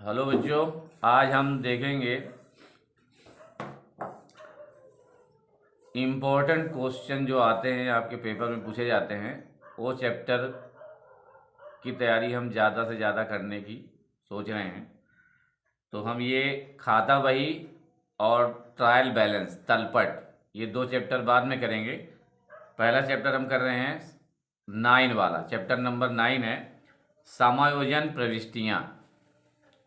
Hello बच्चों, आज हम देखेंगे इम्पोर्टेंट क्वेश्चन जो आते हैं आपके पेपर में पूछे जाते हैं। वो चैप्टर की तैयारी हम ज़्यादा से ज़्यादा करने की सोच रहे हैं। तो हम ये खाता बही और ट्रायल बैलेंस तलपट ये दो चैप्टर बाद में करेंगे। पहला चैप्टर हम कर रहे हैं 9 वाला, चैप्टर नंबर 9 है समायोजन प्रविष्टियाँ।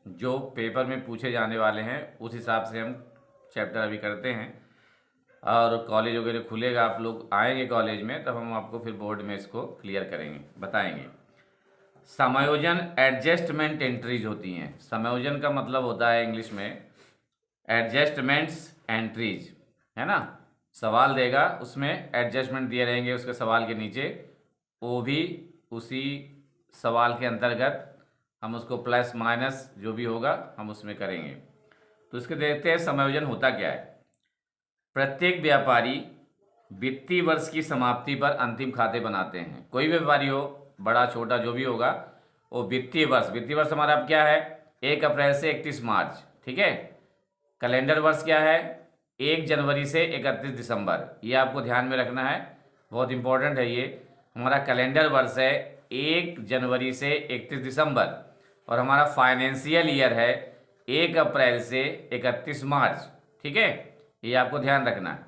जो पेपर में पूछे जाने वाले हैं उस हिसाब से हम चैप्टर अभी करते हैं। और कॉलेज वगैरह खुलेगा, आप लोग आएंगे कॉलेज में, तब हम आपको फिर बोर्ड में इसको क्लियर करेंगे, बताएंगे। समायोजन एडजस्टमेंट एंट्रीज होती हैं। समायोजन का मतलब होता है इंग्लिश में एडजस्टमेंट्स एंट्रीज, है ना। सवाल देगा, उसमें एडजस्टमेंट दिए रहेंगे उसके सवाल के नीचे, वो भी उसी सवाल के अंतर्गत हम उसको प्लस माइनस जो भी होगा हम उसमें करेंगे। तो इसके देखते हैं समायोजन होता क्या है। प्रत्येक व्यापारी वित्तीय वर्ष की समाप्ति पर अंतिम खाते बनाते हैं। कोई भी व्यापारी हो, बड़ा छोटा जो भी होगा, वो वित्तीय वर्ष हमारा अब क्या है 1 अप्रैल से 31 मार्च, ठीक है। कैलेंडर वर्ष क्या है 1 जनवरी से 31 दिसंबर। ये आपको ध्यान में रखना है, बहुत इंपॉर्टेंट है ये। हमारा कैलेंडर वर्ष है 1 जनवरी से 31 दिसंबर और हमारा फाइनेंशियल ईयर है 1 अप्रैल से 31 मार्च, ठीक है। ये आपको ध्यान रखना है।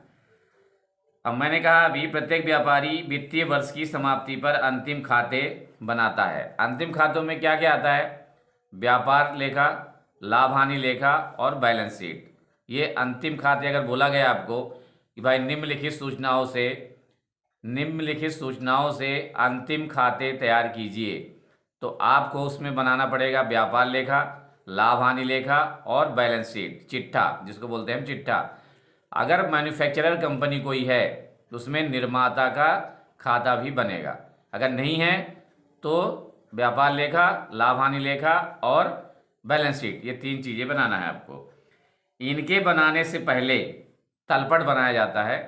अब मैंने कहा अभी प्रत्येक व्यापारी वित्तीय वर्ष की समाप्ति पर अंतिम खाते बनाता है। अंतिम खातों में क्या क्या आता है, व्यापार लेखा, लाभ हानि लेखा और बैलेंस शीट। ये अंतिम खाते अगर बोला गया आपको कि भाई निम्नलिखित सूचनाओं से अंतिम खाते तैयार कीजिए, तो आपको उसमें बनाना पड़ेगा व्यापार लेखा, लाभ हानि लेखा और बैलेंस शीट, चिट्ठा जिसको बोलते हैं हम चिट्ठा। अगर मैन्युफैक्चरर कंपनी कोई है तो उसमें निर्माता का खाता भी बनेगा। अगर नहीं है तो व्यापार लेखा, लाभ हानि लेखा और बैलेंस शीट, ये 3 चीज़ें बनाना है आपको। इनके बनाने से पहले तलपट बनाया जाता है।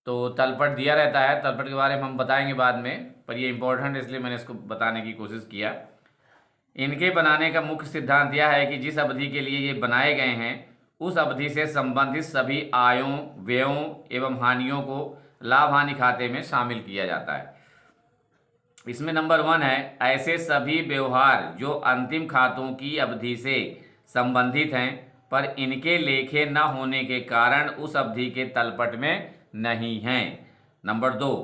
तो तलपट दिया रहता है, तलपट के बारे में हम बताएंगे बाद में, पर ये इंपॉर्टेंट है इसलिए मैंने इसको बताने की कोशिश किया। इनके बनाने का मुख्य सिद्धांत यह है कि जिस अवधि के लिए ये बनाए गए हैं उस अवधि से संबंधित सभी आयों, व्ययों एवं हानियों को लाभ हानि खाते में शामिल किया जाता है। इसमें नंबर 1 है ऐसे सभी व्यवहार जो अंतिम खातों की अवधि से संबंधित हैं पर इनके लेखे न होने के कारण उस अवधि के तलपट में नहीं हैं। नंबर 2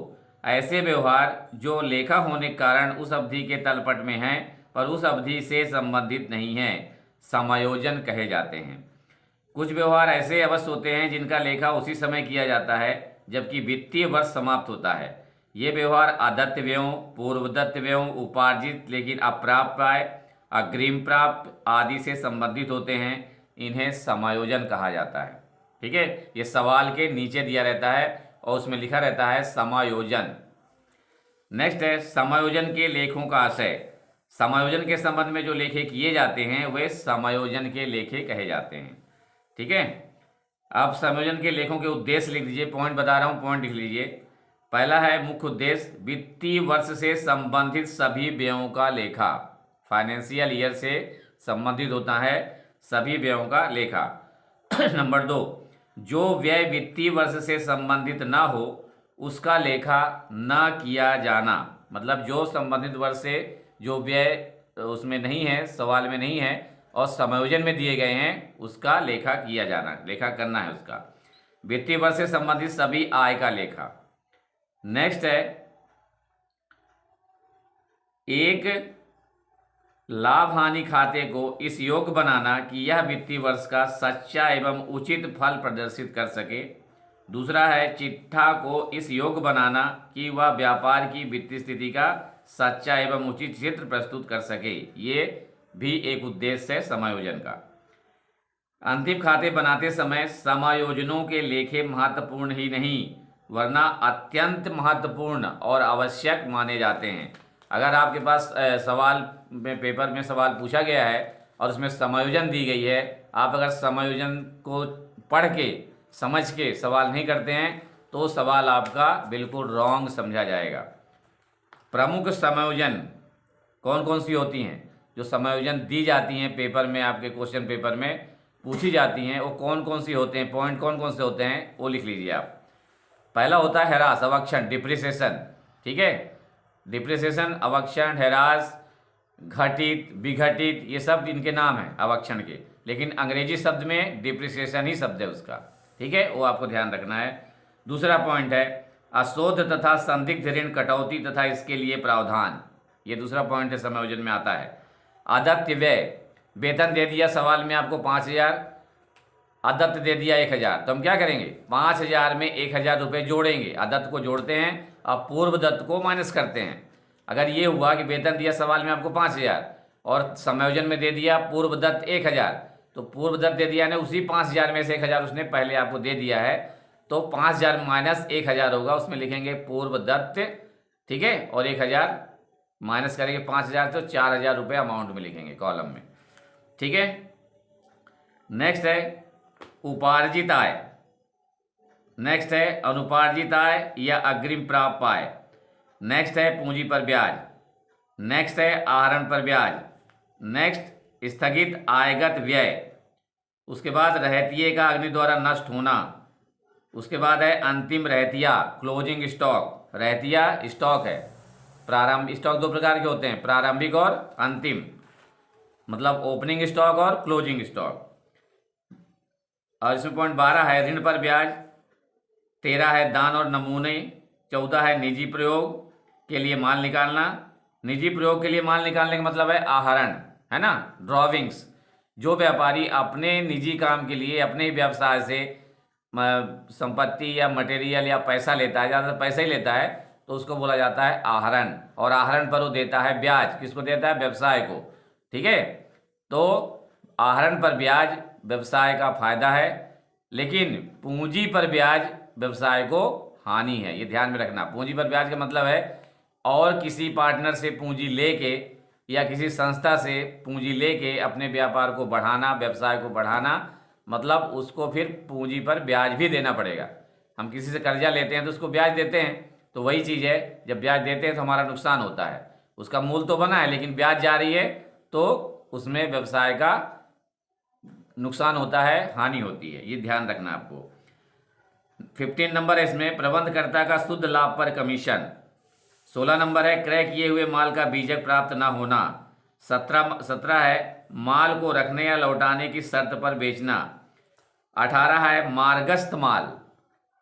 ऐसे व्यवहार जो लेखा होने के कारण उस अवधि के तलपट में हैं पर उस अवधि से संबंधित नहीं हैं, समायोजन कहे जाते हैं। कुछ व्यवहार ऐसे अवश्य होते हैं जिनका लेखा उसी समय किया जाता है जबकि वित्तीय वर्ष समाप्त होता है। ये व्यवहार अदत्त व्ययों, पूर्वदत्त व्ययों, उपार्जित लेकिन अप्राप्त आय, अग्रिम प्राप्त आदि से संबंधित होते हैं। इन्हें समायोजन कहा जाता है, ठीक है। ये सवाल के नीचे दिया रहता है और उसमें लिखा रहता है समायोजन। नेक्स्ट है समायोजन के लेखों का आशय। समायोजन के संबंध में जो लेखे किए जाते हैं वे समायोजन के लेखे कहे जाते हैं, ठीक है। अब समायोजन के लेखों के उद्देश्य लिख दीजिए, पॉइंट बता रहा हूँ, पॉइंट लिख लीजिए। पहला है मुख्य उद्देश्य वित्तीय वर्ष से संबंधित सभी व्ययों का लेखा। फाइनेंशियल ईयर से संबंधित होता है सभी व्ययों का लेखा। नंबर 2 जो व्यय वित्तीय वर्ष से संबंधित ना हो उसका लेखा न किया जाना। मतलब जो संबंधित वर्ष से जो व्यय उसमें नहीं है, सवाल में नहीं है और समायोजन में दिए गए हैं, उसका लेखा किया जाना, लेखा करना है उसका। वित्तीय वर्ष से संबंधित सभी आय का लेखा। नेक्स्ट है एक लाभ हानि खाते को इस योग्य बनाना कि यह वित्तीय वर्ष का सच्चा एवं उचित फल प्रदर्शित कर सके। दूसरा है चिट्ठा को इस योग्य बनाना कि वह व्यापार की वित्तीय स्थिति का सच्चा एवं उचित चित्र प्रस्तुत कर सके। ये भी एक उद्देश्य है समायोजन का। अंतिम खाते बनाते समय समायोजनों के लेखे महत्वपूर्ण ही नहीं वरना अत्यंत महत्वपूर्ण और आवश्यक माने जाते हैं। अगर आपके पास सवाल में पेपर में सवाल पूछा गया है और उसमें समायोजन दी गई है, आप अगर समायोजन को पढ़ के समझ के सवाल नहीं करते हैं तो सवाल आपका बिल्कुल रॉन्ग समझा जाएगा। प्रमुख समायोजन कौन कौन सी होती हैं? जो समायोजन दी जाती हैं पेपर में, आपके क्वेश्चन पेपर में पूछी जाती हैं, वो कौन कौन सी होते हैं, पॉइंट कौन कौन से होते हैं, वो लिख लीजिए आप। पहला होता है ह्रास, अवक्षण, डिप्रिसिएशन। ठीक है, डिप्रिसिएशन, अवक्षण, ह्रास, घटित, विघटित, ये सब इनके नाम हैं अवक्षण के, लेकिन अंग्रेजी शब्द में डिप्रिसिएशन ही शब्द है उसका। ठीक है, वो आपको ध्यान रखना है। दूसरा पॉइंट है अशोध तथा संदिग्ध ऋण कटौती तथा इसके लिए प्रावधान, ये दूसरा पॉइंट है, समायोजन में आता है। आदत्त व्यय, वेतन दे दिया सवाल में आपको 5,000, आदत्त दे दिया 1,000, तो हम क्या करेंगे, 5,000 में 1,000 रुपये जोड़ेंगे, आदत्त को जोड़ते हैं और पूर्व दत्त को माइनस करते हैं। अगर ये हुआ कि वेतन दिया सवाल में आपको 5,000 और समायोजन में दे दिया पूर्व दत्त 1,000, तो पूर्व दत्त दे दिया ने उसी 5,000 में से 1,000 उसने पहले आपको दे दिया है, तो 5,000 माइनस 1,000 होगा, उसमें लिखेंगे पूर्व दत्त। ठीक है, और 1,000 माइनस करेंगे 5,000, तो 4,000 रुपये अमाउंट में लिखेंगे कॉलम में। ठीक है, नेक्स्ट है उपार्जित आय, नेक्स्ट है अनुपार्जित आय या अग्रिम प्राप्त आय, नेक्स्ट है पूंजी पर ब्याज, नेक्स्ट है आहरण पर ब्याज, नेक्स्ट स्थगित आयगत व्यय, उसके बाद रहतिये का अग्नि द्वारा नष्ट होना, उसके बाद है अंतिम रहतिया, क्लोजिंग स्टॉक। रहतिया स्टॉक है, प्रारंभिक स्टॉक दो प्रकार के होते हैं, प्रारंभिक और अंतिम, मतलब ओपनिंग स्टॉक और क्लोजिंग स्टॉक। और इसमें पॉइंट 12 है ऋण पर ब्याज, 13 है दान और नमूने, 14 है निजी प्रयोग के लिए माल निकालना। निजी प्रयोग के लिए माल निकालने का मतलब है आहरण, है ना, ड्रॉविंग्स। जो व्यापारी अपने निजी काम के लिए अपने ही व्यवसाय से संपत्ति या मटेरियल या पैसा लेता है, ज़्यादातर पैसा ही लेता है, तो उसको बोला जाता है आहरण। और आहरण पर वो देता है ब्याज, किसको देता है, व्यवसाय को। ठीक है, तो आहरण पर ब्याज व्यवसाय का फायदा है, लेकिन पूंजी पर ब्याज व्यवसाय को हानि है, ये ध्यान में रखना। पूंजी पर ब्याज का मतलब है और किसी पार्टनर से पूंजी लेके या किसी संस्था से पूंजी लेके अपने व्यापार को बढ़ाना, व्यवसाय को बढ़ाना, मतलब उसको फिर पूंजी पर ब्याज भी देना पड़ेगा। हम किसी से कर्जा लेते हैं तो उसको ब्याज देते हैं, तो वही चीज़ है, जब ब्याज देते हैं तो हमारा नुकसान होता है। उसका मूल तो बना है लेकिन ब्याज जा रही है, तो उसमें व्यवसाय का नुकसान होता है, हानि होती है, ये ध्यान रखना आपको। 15 नंबर है इसमें प्रबंधकर्ता का शुद्ध लाभ पर कमीशन। 16 नंबर है क्रय किए हुए माल का बीजक प्राप्त न होना। 17 है माल को रखने या लौटाने की शर्त पर बेचना। 18 है मार्गस्थ माल,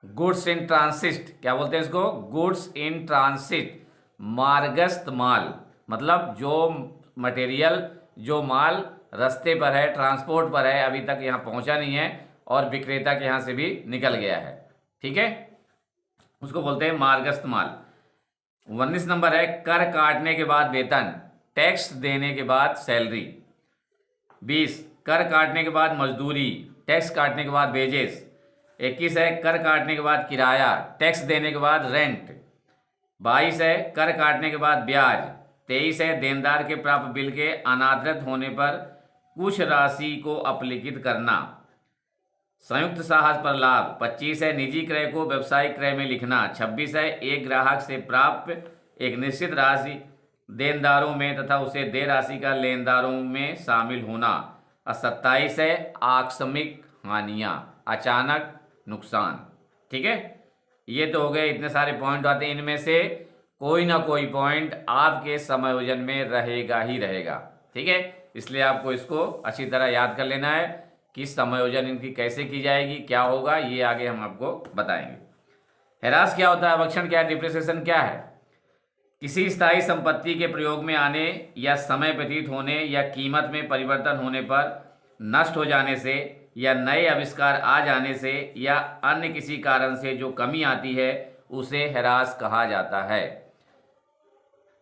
गुड्स इन ट्रांसिट, क्या बोलते हैं इसको, गुड्स इन ट्रांसिट, मार्गस्थ माल, मतलब जो मटेरियल, जो माल रास्ते पर है, ट्रांसपोर्ट पर है, अभी तक यहाँ पहुँचा नहीं है और विक्रेता के यहाँ से भी निकल गया है। ठीक है, उसको बोलते हैं मार्गस्थ माल। 19 नंबर है कर काटने के बाद वेतन, टैक्स देने के बाद सैलरी। 20 कर काटने के बाद मजदूरी, टैक्स काटने के बाद वेजेस। 21 है कर काटने के बाद किराया, टैक्स देने के बाद रेंट। 22 है कर काटने के बाद ब्याज। 23 है देनदार के प्राप्त बिल के अनादृत होने पर कुछ राशि को अपलिखित करना। संयुक्त साहस पर लाभ। 25 है निजी क्रय को व्यावसायिक क्रय में लिखना। 26 है एक ग्राहक से प्राप्त एक निश्चित राशि देनदारों में तथा उसे देय राशि का लेनदारों में शामिल होना। और 27 है आकस्मिक हानियाँ, अचानक नुकसान। ठीक है, ये तो हो गए, इतने सारे पॉइंट आते हैं, इनमें से कोई ना कोई पॉइंट आपके समायोजन में रहेगा ही रहेगा। ठीक है, इसलिए आपको इसको अच्छी तरह याद कर लेना है कि समायोजन इनकी कैसे की जाएगी, क्या होगा, ये आगे हम आपको बताएंगे। ह्रास क्या होता है, अवक्षण क्या है, डिप्रिसिएशन क्या है। किसी स्थायी संपत्ति के प्रयोग में आने या समय व्यतीत होने या कीमत में परिवर्तन होने पर नष्ट हो जाने से या नए आविष्कार आ जाने से या अन्य किसी कारण से जो कमी आती है उसे ह्रास कहा जाता है।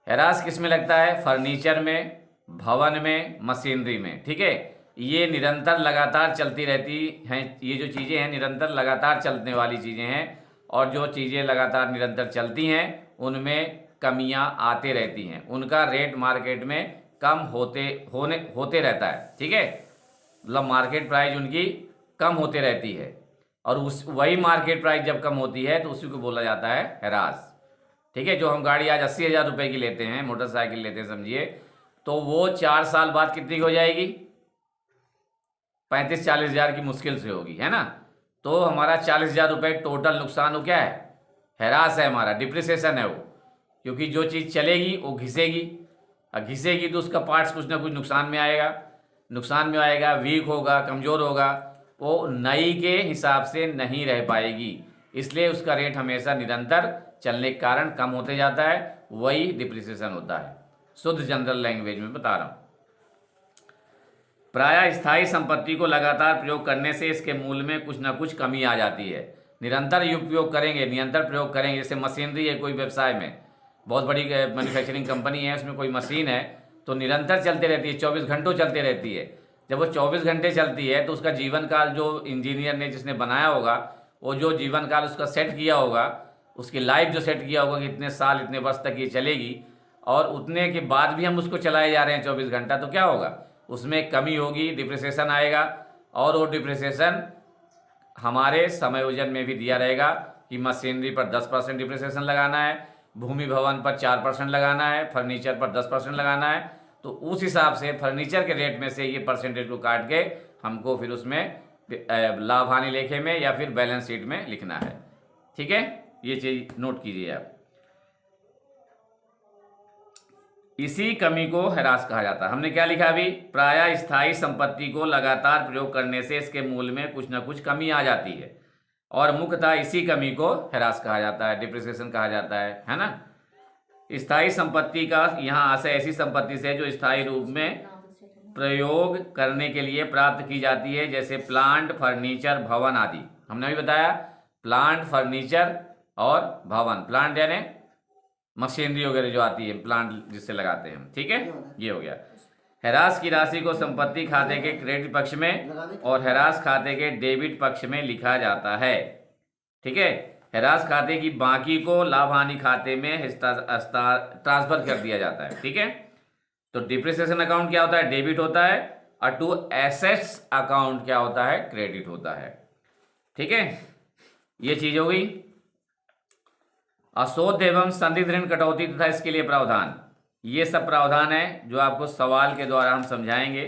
ह्रास किस में लगता है, फर्नीचर में, भवन में, मशीनरी में। ठीक है, ये निरंतर लगातार चलती रहती हैं, ये जो चीज़ें हैं निरंतर लगातार चलने वाली चीज़ें हैं, और जो चीज़ें लगातार निरंतर चलती हैं उनमें कमियां आते रहती हैं, उनका रेट मार्केट में कम होते रहता है। ठीक है, मतलब मार्केट प्राइस उनकी कम होते रहती है, और वही मार्केट प्राइस जब कम होती है तो उसी को बोला जाता है ह्रास। ठीक है, जो हम गाड़ी आज 80,000 रुपये की लेते हैं, मोटरसाइकिल लेते हैं समझिए, तो वो 4 साल बाद कितनी हो जाएगी? 35-40 हज़ार की मुश्किल से होगी, है ना। तो हमारा 40 हज़ार रुपये टोटल नुकसान हो, क्या है, हैरास है हमारा, डिप्रिसिएशन है वो, क्योंकि जो चीज़ चलेगी वो घिसेगी, और घिसेगी तो उसका पार्ट्स कुछ ना कुछ नुकसान में आएगा, वीक होगा, कमज़ोर होगा, वो नई के हिसाब से नहीं रह पाएगी। इसलिए उसका रेट हमेशा निरंतर चलने के कारण कम होते जाता है, वही डिप्रिसिएशन होता है। शुद्ध जनरल लैंग्वेज में बता रहा हूँ। प्रायः स्थायी संपत्ति को लगातार प्रयोग करने से इसके मूल्य में कुछ ना कुछ कमी आ जाती है। निरंतर उपयोग करेंगे, निरंतर प्रयोग करेंगे, जैसे मशीनरी है, कोई व्यवसाय में बहुत बड़ी मैन्युफैक्चरिंग कंपनी है, उसमें कोई मशीन है तो निरंतर चलती रहती है, 24 घंटों चलती रहती है। जब वो 24 घंटे चलती है तो उसका जीवन काल, जो इंजीनियर ने जिसने बनाया होगा, वो जो जीवन काल उसका सेट किया होगा, उसकी लाइफ जो सेट किया होगा कि इतने साल, इतने वर्ष तक ये चलेगी, और उतने के बाद भी हम उसको चलाए जा रहे हैं 24 घंटा, तो क्या होगा, उसमें कमी होगी, डिप्रिसिएशन आएगा। और वो डिप्रिसिएशन हमारे समायोजन में भी दिया रहेगा कि मशीनरी पर 10% डिप्रिसिएशन लगाना है, भूमि भवन पर 4% लगाना है, फर्नीचर पर 10% लगाना है। तो उस हिसाब से फर्नीचर के रेट में से ये परसेंटेज को काट के हमको फिर उसमें लाभ हानि लेखे में या फिर बैलेंस शीट में लिखना है। ठीक है, ये चीज नोट कीजिए आप। इसी कमी को ह्रास कहा जाता है। हमने क्या लिखा अभी, प्रायः स्थायी संपत्ति को लगातार प्रयोग करने से इसके मूल्य में कुछ ना कुछ कमी आ जाती है, और मुख्यतः इसी कमी को ह्रास कहा जाता है, डिप्रिसिएशन कहा जाता है ना। स्थायी संपत्ति का यहाँ आशय ऐसी संपत्ति से जो स्थायी रूप में प्रयोग करने के लिए प्राप्त की जाती है, जैसे प्लांट, फर्नीचर, भवन आदि। हमने अभी बताया प्लांट, फर्नीचर और भवन। प्लांट यानी मशीनरी वगैरह जो आती है, प्लांट जिससे लगाते हैं हम, ठीक है, ये हो गया। ह्रास की राशि को संपत्ति खाते के क्रेडिट पक्ष में और ह्रास खाते के डेबिट पक्ष में लिखा जाता है। ठीक है, ह्रास खाते की बाकी को लाभ हानि खाते में ट्रांसफर कर दिया जाता है। ठीक है, तो डिप्रिसिएशन अकाउंट क्या होता है, डेबिट होता है, और टू एसेट्स अकाउंट क्या होता है, क्रेडिट होता है। ठीक है, ये चीज हो गई। अशोध एवं संदिग्ध ऋण कटौती तथा इसके लिए प्रावधान, ये सब प्रावधान है जो आपको सवाल के द्वारा हम समझाएंगे,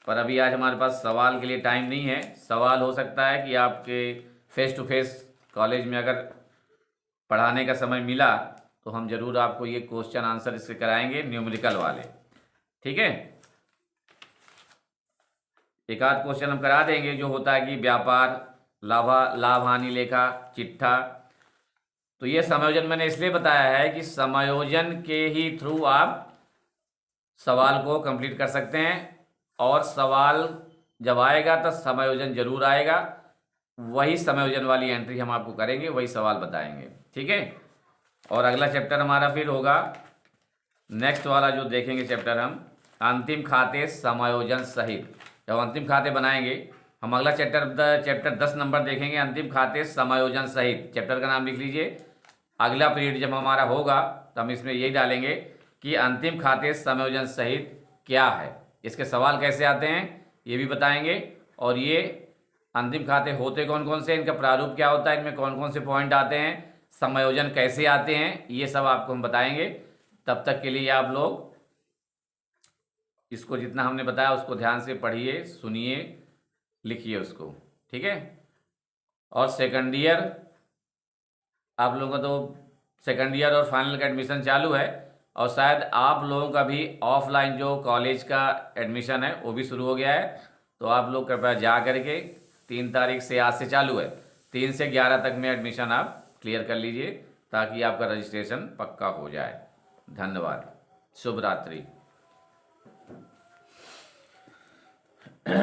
पर अभी आज हमारे पास सवाल के लिए टाइम नहीं है। सवाल हो सकता है कि आपके फेस टू फेस कॉलेज में अगर पढ़ाने का समय मिला तो हम जरूर आपको ये क्वेश्चन आंसर इससे कराएंगे, न्यूमेरिकल वाले। ठीक है, एक आध क्वेश्चन हम करा देंगे जो होता है कि व्यापार, लाभ हानि लेखा, चिट्ठा। तो ये समायोजन मैंने इसलिए बताया है कि समायोजन के ही थ्रू आप सवाल को कंप्लीट कर सकते हैं, और सवाल जब आएगा तो समायोजन जरूर आएगा, वही समायोजन वाली एंट्री हम आपको करेंगे, वही सवाल बताएंगे। ठीक है, और अगला चैप्टर हमारा फिर होगा, नेक्स्ट वाला जो देखेंगे चैप्टर हम, अंतिम खाते समायोजन सहित। जब अंतिम खाते बनाएंगे हम, अगला चैप्टर 10 नंबर देखेंगे, अंतिम खाते समायोजन सहित। चैप्टर का नाम लिख लीजिए। अगला पीरियड जब हमारा होगा तो हम इसमें यही डालेंगे कि अंतिम खाते समायोजन सहित क्या है, इसके सवाल कैसे आते हैं ये भी बताएंगे, और ये अंतिम खाते होते कौन कौन से, इनका प्रारूप क्या होता है, इनमें कौन कौन से पॉइंट आते हैं, समायोजन कैसे आते हैं, ये सब आपको हम बताएंगे। तब तक के लिए आप लोग इसको जितना हमने बताया उसको ध्यान से पढ़िए, सुनिए, लिखिए उसको। ठीक है, और सेकंड ईयर आप लोगों का तो सेकंड ईयर और फाइनल का एडमिशन चालू है, और शायद आप लोगों का भी ऑफलाइन जो कॉलेज का एडमिशन है वो भी शुरू हो गया है। तो आप लोग कृपया जा करके 3 तारीख से, आज से चालू है, 3 से 11 तक में एडमिशन आप क्लियर कर लीजिए, ताकि आपका रजिस्ट्रेशन पक्का हो जाए। धन्यवाद, शुभ रात्रि।